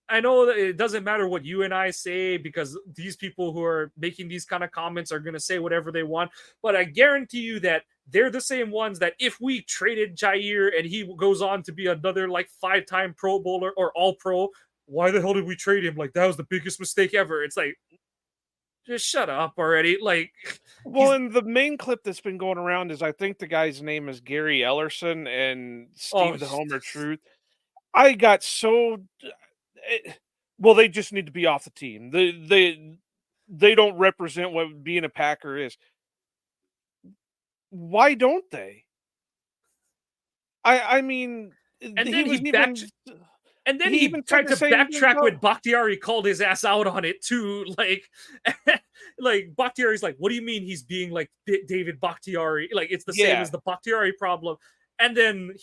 I know that it doesn't matter what you and I say because these people who are making these kind of comments are going to say whatever they want. But I guarantee you that they're the same ones that if we traded Jair and he goes on to be another like 5-time Pro Bowler or All Pro, why the hell did we trade him? Like, that was the biggest mistake ever. It's like, just shut up already. Like, well, and the main clip that's been going around is I think the guy's name is Gary Ellerson and oh, Steve the Homer Truth. I got so well, they just need to be off the team. They don't represent what being a Packer is. Why don't they? I mean, and he then was even and then he he even said tried the to same thing backtrack about when Bakhtiari called his ass out on it too. Like, like Bakhtiari's like, "What do you mean he's being like David Bakhtiari? Like, it's the same yeah. as the Bakhtiari problem." And then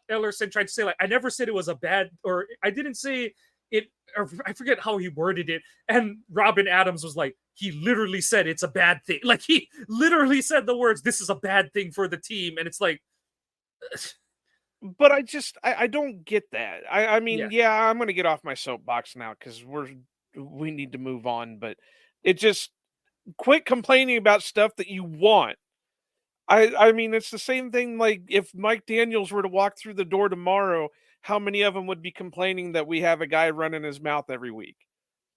Ellerson tried to say like, "I never said it was a bad, or I didn't say it, or I forget how he worded it." And Robin Adams was like, "He literally said it's a bad thing. Like, he literally said the words, 'This is a bad thing for the team.'" And it's like. But I don't get that. I Yeah. mean, yeah, I'm gonna get off my soapbox now because we need to move on. But it just quit complaining about stuff that you want. I mean, it's the same thing. Like if Mike Daniels were to walk through the door tomorrow, how many of them would be complaining that we have a guy running his mouth every week?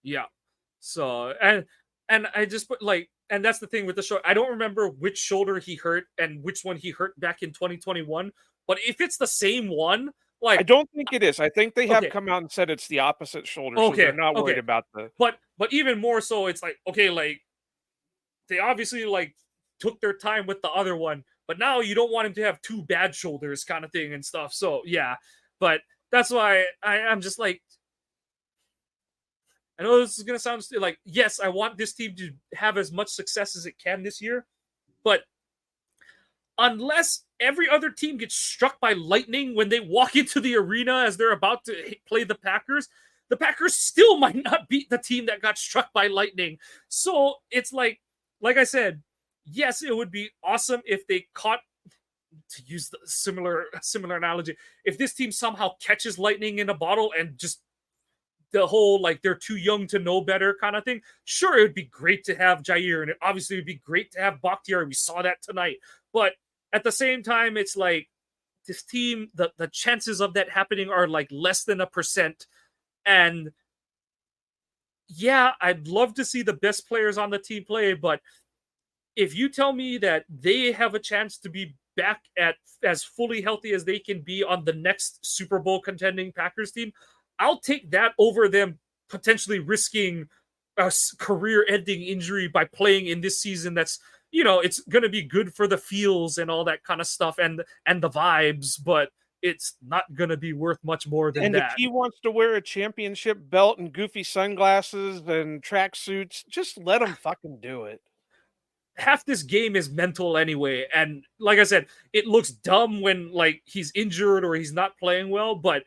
Yeah. So and I just put like, and that's the thing with the show. I don't remember which shoulder he hurt and which one he hurt back in 2021. But if it's the same one, I like, don't think it is. I think they have okay, come out and said it's the opposite shoulder, so they're okay, not worried okay. about the. But even more so, it's like, okay, like they obviously like took their time with the other one, but now you don't want him to have two bad shoulders kind of thing and stuff. So yeah. But that's why I'm just like, I know this is gonna sound like, yes, I want this team to have as much success as it can this year, but unless every other team gets struck by lightning when they walk into the arena as they're about to play the Packers still might not beat the team that got struck by lightning. So it's like I said, yes, it would be awesome if they caught, to use the similar analogy, if this team somehow catches lightning in a bottle and just the whole like they're too young to know better kind of thing. Sure, it would be great to have Jair, and it obviously would be great to have Bakhtiari. We saw that tonight, but at the same time, it's like this team, the chances of that happening are like less than 1%. And yeah, I'd love to see the best players on the team play, but if you tell me that they have a chance to be back at as fully healthy as they can be on the next Super Bowl contending Packers team, I'll take that over them potentially risking a career-ending injury by playing in this season. That's, it's going to be good for the feels and all that kind of stuff and the vibes, but it's not going to be worth much more than And if that. he wants to wear a championship belt and goofy sunglasses and track suits, just let him fucking do it. Half this game is mental anyway, and like I said, it looks dumb when like he's injured or he's not playing well, but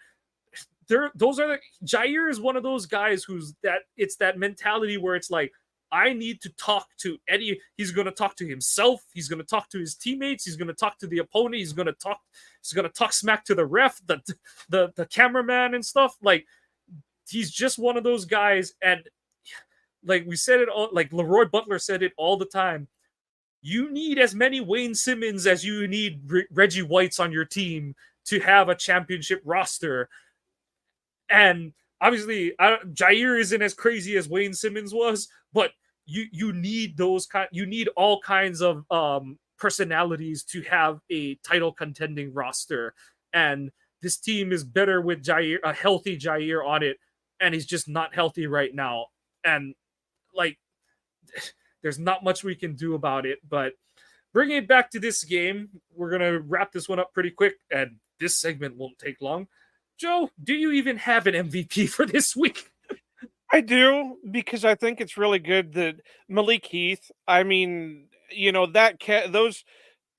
Jair is one of those guys who's that it's that mentality where it's like, I need to talk to Eddie. He's going to talk to himself. He's going to talk to his teammates. He's going to talk to the opponent. He's going to talk smack to the ref, the cameraman and stuff. Like, he's just one of those guys. And like we said it all, like Leroy Butler said it all the time. You need as many Wayne Simmons as you need Reggie Whites on your team to have a championship roster. And obviously, Jair isn't as crazy as Wayne Simmons was, but you need you need all kinds of personalities to have a title contending roster. And this team is better with Jair, a healthy Jair on it, and he's just not healthy right now. And like, there's not much we can do about it. But bringing it back to this game, we're gonna wrap this one up pretty quick, and this segment won't take long. Joe, do you even have an MVP for this week? I do, because I think it's really good that Malik Heath, I mean, that those,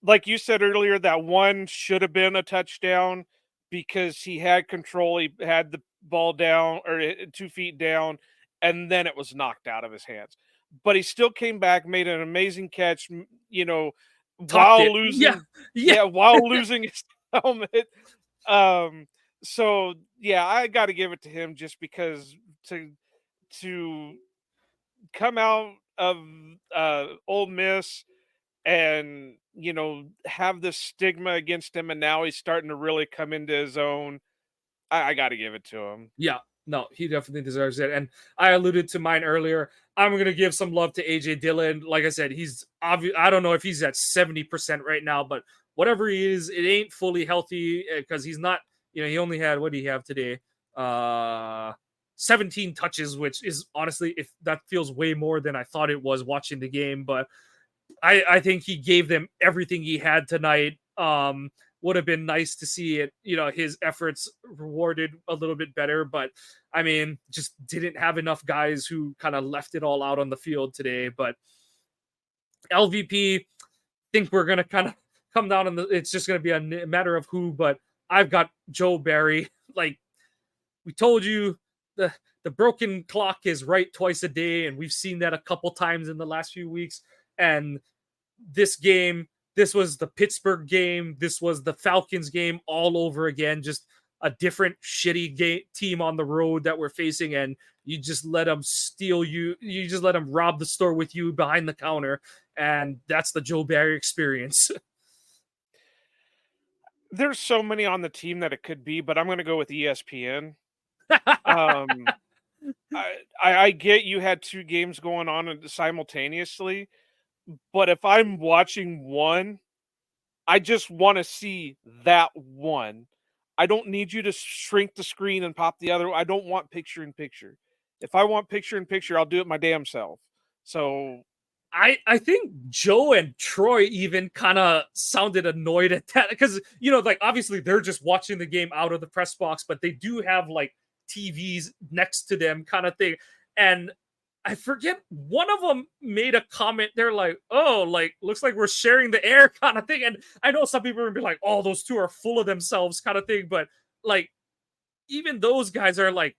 like you said earlier, that one should have been a touchdown because he had control. He had the ball down or 2 feet down, and then it was knocked out of his hands. But he still came back, made an amazing catch, Topped while it. losing, Yeah. while losing his helmet. So yeah, I got to give it to him just because to come out of Ole Miss and have this stigma against him, and now he's starting to really come into his own. I got to give it to him. Yeah, no, he definitely deserves it. And I alluded to mine earlier. I'm gonna give some love to AJ Dillon. Like I said, he's obvious. I don't know if he's at 70% right now, but whatever he is, it ain't fully healthy because he's not. He only had, what did he have today? 17 touches, which is honestly, if that feels way more than I thought it was watching the game. But I think he gave them everything he had tonight. Would have been nice to see it, his efforts rewarded a little bit better, but I mean, just didn't have enough guys who kind of left it all out on the field today. But LVP, think we're gonna kind of come down on it's just gonna be a matter of who, but I've got Joe Barry. Like we told you, the broken clock is right twice a day, and we've seen that a couple times in the last few weeks. And this game, this was the Pittsburgh game, this was the Falcons game all over again. Just a different shitty team on the road that we're facing, and you just let them steal you just let them rob the store with you behind the counter, and that's the Joe Barry experience. There's so many on the team that it could be, but I'm going to go with ESPN. um I get you had two games going on simultaneously, but if I'm watching one, I just want to see that one. I don't need you to shrink the screen and pop the other. I don't want picture in picture. If I want picture in picture, I'll do it my damn self. So I think Joe and Troy even kind of sounded annoyed at that because like obviously they're just watching the game out of the press box, but they do have like TVs next to them, kind of thing. And I forget, one of them made a comment. They're like, "Oh, like looks like we're sharing the air," kind of thing. And I know some people are gonna be like, "Oh, those two are full of themselves," kind of thing. But like, even those guys are like,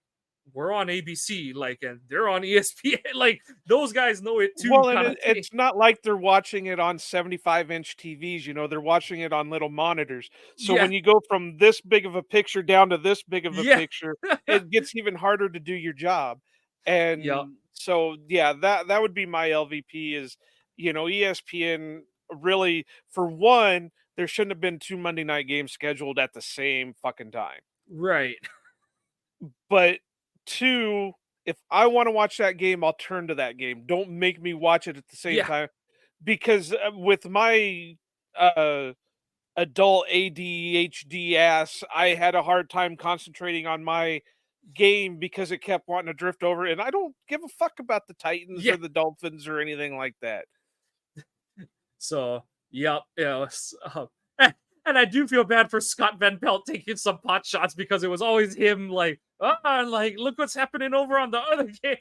we're on ABC, like, and they're on ESPN. Like, those guys know it too, well, and kind of thing. it's not like they're watching it on 75-inch TVs, they're watching it on little monitors. So Yeah, when you go from this big of a picture down to this big of a yeah, picture, it gets even harder to do your job. yeah, And so, yeah, that would be my LVP is, ESPN really, for one, there shouldn't have been two Monday night games scheduled at the same fucking time. right, But two, if I want to watch that game, I'll turn to that game. Don't make me watch it at the same yeah, time because with my uh, adult ADHD ass, I had a hard time concentrating on my game because it kept wanting to drift over, and I don't give a fuck about the Titans yeah. or the Dolphins or anything like that. So, yep, and I do feel bad for Scott Van Pelt taking some pot shots because it was always him, like, like look what's happening over on the other game.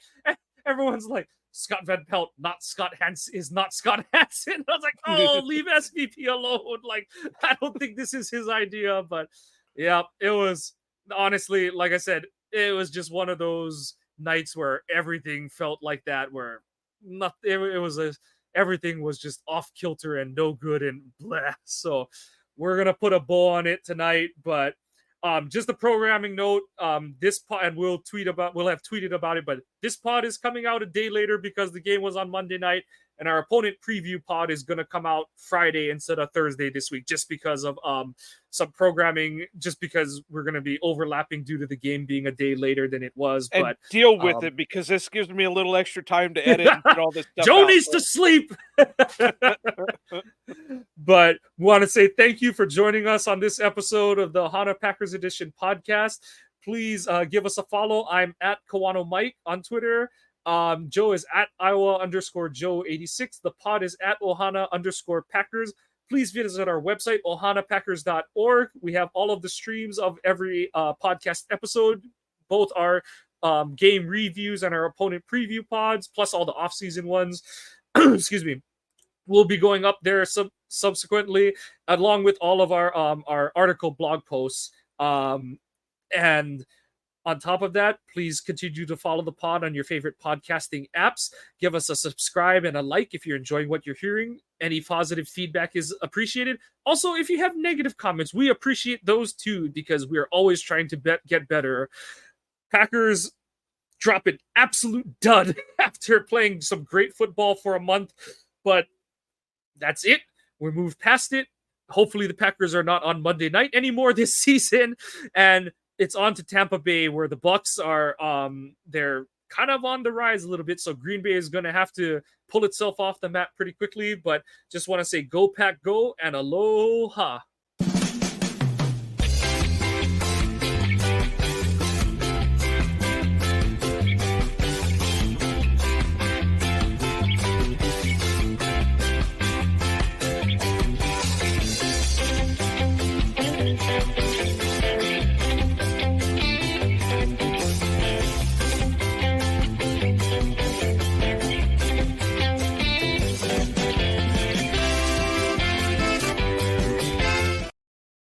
Everyone's like, Scott Van Pelt, not Scott Hansen, is not Scott Hansen. I was like, oh, leave SVP alone. Like, I don't think this is his idea. But yeah, it was honestly, like I said, it was just one of those nights where everything felt like that, where nothing, it was everything was just off kilter and no good and blah. So we're gonna put a bow on it tonight, but just a programming note. This pod, and we'll have tweeted about it, but this pod is coming out a day later because the game was on Monday night, and our opponent preview pod is gonna come out Friday instead of Thursday this week, just because of some programming, just because we're gonna be overlapping due to the game being a day later than it was. And but deal with it because this gives me a little extra time to edit and put all this stuff Joe out. needs to sleep. But want to say thank you for joining us on this episode of the Ohana Packers Edition podcast. Please give us a follow. I'm at Kawano Mike on Twitter. Joe is at Iowa_Joe86. The pod is at Ohana_Packers. Please visit our website, ohanapackers.org. We have all of the streams of every podcast episode. Both our game reviews and our opponent preview pods, plus all the off-season ones. Excuse me. We'll be going up there subsequently, along with all of our article blog posts. And On top of that, please continue to follow the pod on your favorite podcasting apps. Give us a subscribe and a like if you're enjoying what you're hearing. Any positive feedback is appreciated. Also, if you have negative comments, we appreciate those too, because we are always trying to get better. Packers drop an absolute dud after playing some great football for a month, but that's it. We're moved past it. Hopefully the Packers are not on Monday night anymore this season, and it's on to Tampa Bay, where the Bucks are they're kind of on the rise a little bit, so Green Bay is going to have to pull itself off the map pretty quickly. But just want to say go Pack go, and aloha.